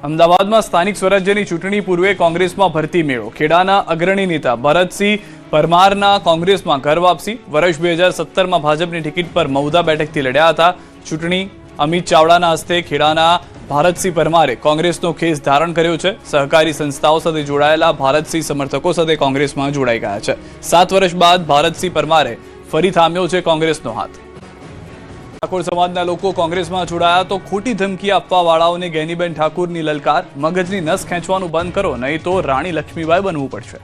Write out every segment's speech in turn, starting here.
અમદાવાદમાં સ્થાનિક સ્વરાજ્યની ચૂંટણી પૂર્વે કોંગ્રેસમાં ભરતી મેળો. ખેડાના અગ્રણી નેતા ભરતસિંહ પરમારના કોંગ્રેસમાં ઘર વાપસી. વર્ષ 2017માં ભાજપની ટિકિટ પર મહુધા બેઠકથી લડ્યા હતા. ચૂંટણી અમિત ચાવડાના હસ્તે ખેડાના ભરતસિંહ પરમારે કોંગ્રેસનો ખેસ ધારણ કર્યો છે. સહકારી સંસ્થાઓ સાથે જોડાયેલા ભરતસિંહ સમર્થકો સાથે કોંગ્રેસમાં જોડાઈ ગયા છે. 7 વર્ષ બાદ ભરતસિંહ પરમારે ફરી થામ્યો છે કોંગ્રેસનો હાથ. ઠાકોર સમાજના લોકો કોંગ્રેસમાં જોડાયા તો ખોટી ધમકી આપવા વાળાઓને ગેનીબેન ઠાકુરની લલકાર. મગજની નસ ખેંચવાનું બંધ કરો, નહીં તો રાણી લક્ષ્મીબાઈ બનવું પડશે.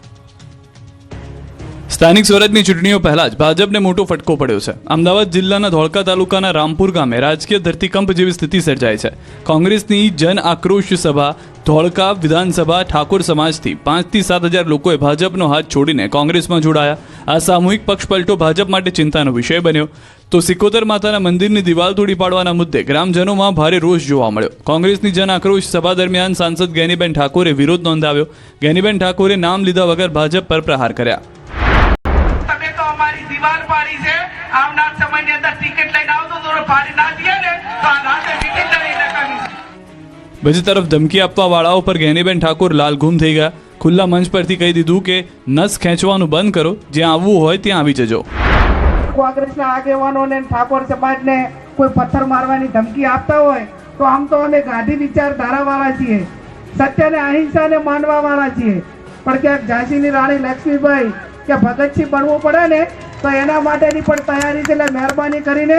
સ્થાનિક સ્વરાજની ચૂંટણીઓ પહેલા જ ભાજપને મોટો ફટકો પડ્યો છે. અમદાવાદ જિલ્લાના ધોળકા તાલુકાના રામપુર ગામે રાજકીય ધરતીકંપ જેવી સ્થિતિ સર્જાઈ છે. કોંગ્રેસની જન આક્રોશ સભા ધોળકા વિધાનસભા ઠાકોર સમાજથી 5 થી 7 હજાર લોકોએ ભાજપનો હાથ છોડીને કોંગ્રેસમાં જોડાયા. આ સામૂહિક પક્ષપલટો ભાજપ માટે ચિંતાનો વિષય બન્યો. તો સિકોતર માતાના મંદિરની દિવાલ તોડી પાડવાના મુદ્દે ગ્રામજનોમાં ભારે રોષ જોવા મળ્યો. કોંગ્રેસની જન આક્રોશ સભા દરમિયાન સાંસદ ગેનીબેન ઠાકોરે વિરોધ નોંધાવ્યો. ગેનીબેન ઠાકોરે નામ લીધા વગર ભાજપ પર પ્રહાર કર્યા. દીવાલ પાડી છે, આવનાર સમયની અંદર ટિકિટ લઈને આવતો તો પાડી ના દે ને તો આ રાતે ટિકિટ લઈને કરી. બીજી તરફ ધમકી આપવા વાળાઓ પર ગેનીબેન ઠાકોર લાલઘૂમ થઈ ગયા. ખુલ્લા મંચ પરથી કહી દીધું કે નસ ખેંચવાનું બંધ કરો, જ્યાં આવવું હોય ત્યાં આવી જજો. કોંગ્રેસના આગેવાનોને ઠાકોર સમાજને કોઈ પથ્થર મારવાની ધમકી આપતા હોય તો આમ તો અમે ગાંધી વિચારધારાવાળા છીએ, સત્યને અહિંસાને માનવાવાળા છીએ. પણ ક્યાંક ઝાંસીની રાણી લક્ષ્મીબાઈ કે ભગતસિંહ બનવું પડે ને તો એના માટેની પણ તૈયારી છે. એટલે મહેરબાની કરીને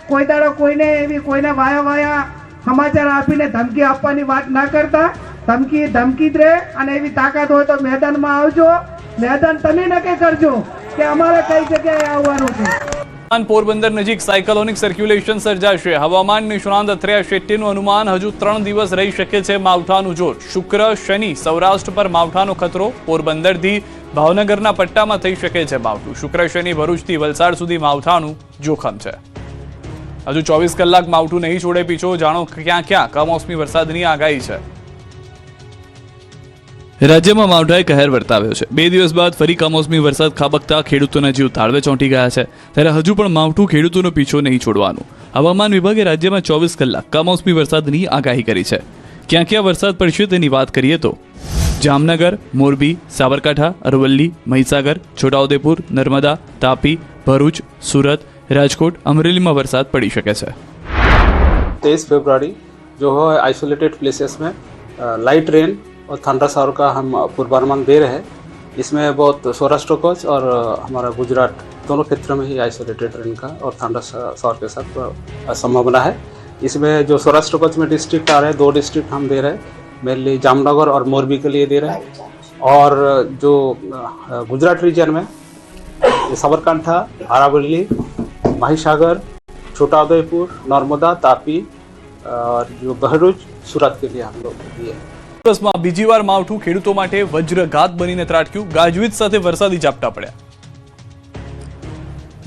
કોઈ દાડો કોઈને એવી કોઈને વાયા સમાચાર આપીને ધમકી આપવાની વાત ના કરતા. ધમકી જ રહે અને એવી તાકાત હોય તો મેદાનમાં આવજો. મેદાન તમે નક્કી કરજો કે અમારે કઈ જગ્યાએ આવવાનું છે. પોરબંદર નજીક સાયક્લોનિક સર્ક્યુલેશન સર્જાશે. હવામાન નિષ્ણાંત અથર્યા શેટ્ટીનું અનુમાન હજુ 3 દિવસ રહી શકે છે માવઠાનું જોર. શુક્ર શનિ સૌરાષ્ટ્ર પર માવઠાનો ખતરો. પોરબંદરથી ભાવનગરના પટ્ટામાં થઈ શકે છે માવઠું. શુક્ર શનિ ભરૂચથી વલસાડ સુધી માવઠાનું જોખમ છે. હજુ 24 કલાક માવઠું નહીં છોડે પીછો. જાણો ક્યાં ક્યાં કમોસમી વરસાદની આગાહી છે. રાજ્યમાં માવઠાએ કહેર વર્તાવ્યો છે. 2 દિવસ બાદ ફરી કમોસમી વરસાદ ખાબકતા ખેડૂતોના જીવ તાળવે ચોંટી ગયા છે. ત્યારે હજુ પણ માવઠું ખેડૂતોનો પીછો નહીં છોડવાનું. હવામાન વિભાગે રાજ્યમાં 24 કલાક કમોસમી વરસાદની આગાહી કરી છે. ક્યાં ક્યાં વરસાદ પડશે તેની વાત કરીએ તો જામનગર, મોરબી, સાબરકાંઠા, અરવલ્લી, મહીસાગર, છોટાઉદેપુર, નર્મદા, તાપી, ભરૂચ, સુરત, राजकोट, अमरेली में बरसात पड़ी सके है. 23 फरवरी जो है आइसोलेटेड प्लेसेस में लाइट रेन और थंडर शावर का हम पूर्वानुमान दे रहे हैं. इसमें बहुत सौराष्ट्र कच्छ और हमारा गुजरात दोनों क्षेत्र में ही आइसोलेटेड रेन का और थंडर शावर के साथ संभावना है. इसमें जो सौराष्ट्र कच्छ में डिस्ट्रिक्ट आ रहे हैं, 2 डिस्ट्रिक्ट हम दे रहे हैं. मेनली जामनगर और मोरबी के लिए दे रहे हैं. और जो गुजरात रीजन में साबरकांठा, अरावली, महिसागर, छोटाउदेपुर, नर्मदा, तापी और जो भरूच, सूरत के लिए हम लोग दिए. દિવસમાં બીજી વાર માવઠું ખેડૂતો માટે વજ્રઘાત બનીને ત્રાટક્યું. ગાજવીજ સાથે વરસાદી ઝાપટા પડ્યા.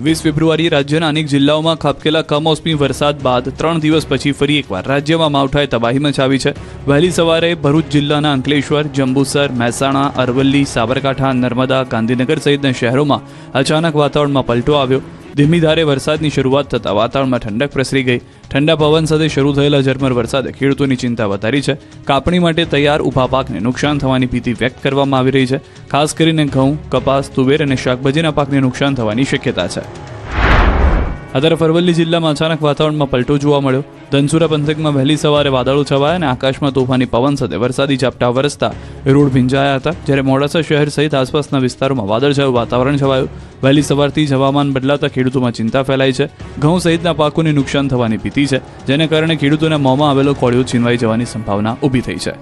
20 ફેબ્રુઆરીએ રાજ્યના અનેક જિલ્લાઓમાં ખાબકેલા કમોસમી વરસાદ બાદ 3 દિવસ પછી ફરી એકવાર રાજ્યમાં માવઠાએ તબાહી મચાવી છે. વહેલી સવારે ભરૂચ જિલ્લાના અંકલેશ્વર, જંબુસર, મહેસાણા, અરવલ્લી, સાબરકાંઠા, નર્મદા, ગાંધીનગર સહિતના શહેરોમાં અચાનક વાતાવરણમાં પલટો આવ્યો. ધીમી ધારે વરસાદની શરૂઆત થતાં વાતાવરણમાં ઠંડક પ્રસરી ગઈ. ઠંડા પવન સાથે શરૂ થયેલા ઝરમર વરસાદે ખેડૂતોની ચિંતા વધારી છે. કાપણી માટે તૈયાર ઊભા પાકને નુકસાન થવાની ભીતિ વ્યક્ત કરવામાં આવી રહી છે. ખાસ કરીને ઘઉં, કપાસ, તુવેર અને શાકભાજીના પાકને નુકસાન થવાની શક્યતા છે. આ તરફ અરવલ્લી જિલ્લામાં અચાનક વાતાવરણમાં પલટો જોવા મળ્યો. ધનસુરા પંથકમાં વહેલી સવારે વાદળો છવાયા અને આકાશમાં તોફાની પવન સાથે વરસાદી ઝાપટા વરસતા રોડ ભીંજાયા હતા. જ્યારે મોડાસા શહેર સહિત આસપાસના વિસ્તારોમાં વાદળછાયું વાતાવરણ છવાયું. વહેલી સવારથી જ હવામાન બદલાતા ખેડૂતોમાં ચિંતા ફેલાઈ છે. ઘઉં સહિતના પાકોને નુકસાન થવાની ભીતિ છે, જેને કારણે ખેડૂતોના મોંમાં આવેલો કોળિયો છીનવાઈ જવાની સંભાવના ઊભી થઈ છે.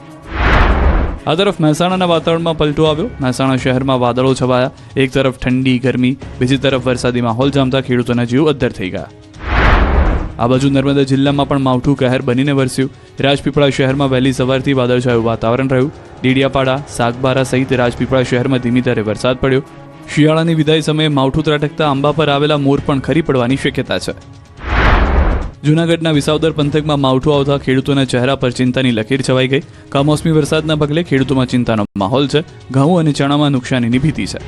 આ તરફ મહેસાણાના વાતાવરણમાં પલટો આવ્યો. મહેસાણા શહેરમાં વાદળો છવાયા. એક તરફ ઠંડી ગરમી, બીજી તરફ વરસાદી માહોલ જામતા ખેડૂતોના જીવ અદ્ધર થઈ ગયા. આ બાજુ નર્મદા જિલ્લામાં પણ માવઠું કહેર બનીને વરસ્યું. રાજપીપળા શહેરમાં વહેલી સવારથી વાદળછાયું વાતાવરણ રહ્યું. ડેડિયાપાડા, સાગબારા સહિત રાજપીપળા શહેરમાં ધીમી ધારે વરસાદ પડ્યો. શિયાળાની વિદાય સમયે માવઠું ત્રાટકતા આંબા પર આવેલા મોર પણ ખરી પડવાની શક્યતા છે. જૂનાગઢના વિસાવદર પંથકમાં માવઠું આવતા ખેડૂતોના ચહેરા પર ચિંતાની લકીર છવાઈ ગઈ. કમોસમી વરસાદના પગલે ખેડૂતોમાં ચિંતાનો માહોલ છે. ઘઉં અને ચણામાં નુકસાનીની ભીતિ છે.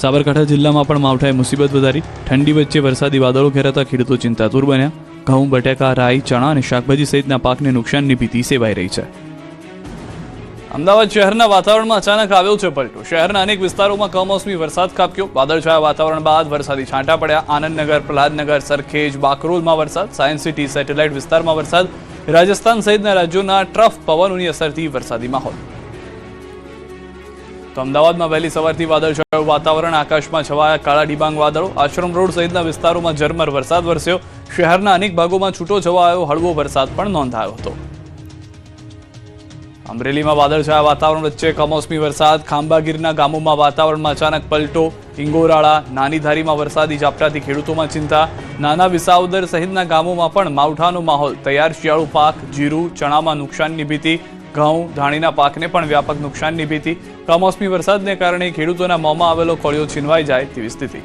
સાબરકાંઠા જિલ્લામાં પણ માવઠાએ મુસીબત વધારી. ઠંડી વચ્ચે વરસાદી વાદળો ઘેરાતા ખેડૂતો ચિંતાતુર બન્યા. ઘઉં, બટેકા, રાઈ, ચણા અને શાકભાજી સહિતના પાકને નુકસાનની ભીતિ સેવાઈ રહી છે. અમદાવાદ શહેરના વાતાવરણમાં અચાનક આવ્યો છે પલટો. શહેરના અનેક વિસ્તારોમાં કમોસમી વરસાદ ખાબક્યો. વાદળછાયા વાતાવરણ બાદ વરસાદી છાંટા પડ્યા. આનંદનગર, પ્રહલાદનગર, સરખેજ, બાકરોલમાં વરસાદ. સાયન્સ સિટી, સેટેલાઇટ વિસ્તારમાં વરસાદ. રાજસ્થાન સહિતના રાજ્યોના ટ્રફ પવનોની અસરથી વરસાદી માહોલ. તો અમદાવાદમાં વહેલી સવારથી વાદળછાયું વાતાવરણ. આકાશમાં છવાયા કાળા ડિબાંગ વાદળો. આશ્રમ રોડ સહિતના વિસ્તારોમાં ઝરમર વરસાદ વરસ્યો. શહેરના અનેક ભાગોમાં છૂટો છવાયો હળવો વરસાદ પણ નોંધાયો હતો. અમરેલીમાં વાદળછાયા વાતાવરણ વચ્ચે કમોસમી વરસાદ. ખાંભાગીરના ગામોમાં વાતાવરણમાં અચાનક પલટો. ઇંગોરાળા, નાનીધારીમાં વરસાદી ઝાપટાથી ખેડૂતોમાં ચિંતા. નાના વિસાવદર સહિતના ગામોમાં પણ માવઠાનો માહોલ. તૈયાર શિયાળુ પાક જીરું, ચણામાં નુકસાનની ભીતિ. ઘઉં, ધાણીના પાકને પણ વ્યાપક નુકસાનની ભીતિ. કમોસમી વરસાદને કારણે ખેડૂતોના મોંમાં આવેલો કોળિયો છીનવાઈ જાય તેવી સ્થિતિ.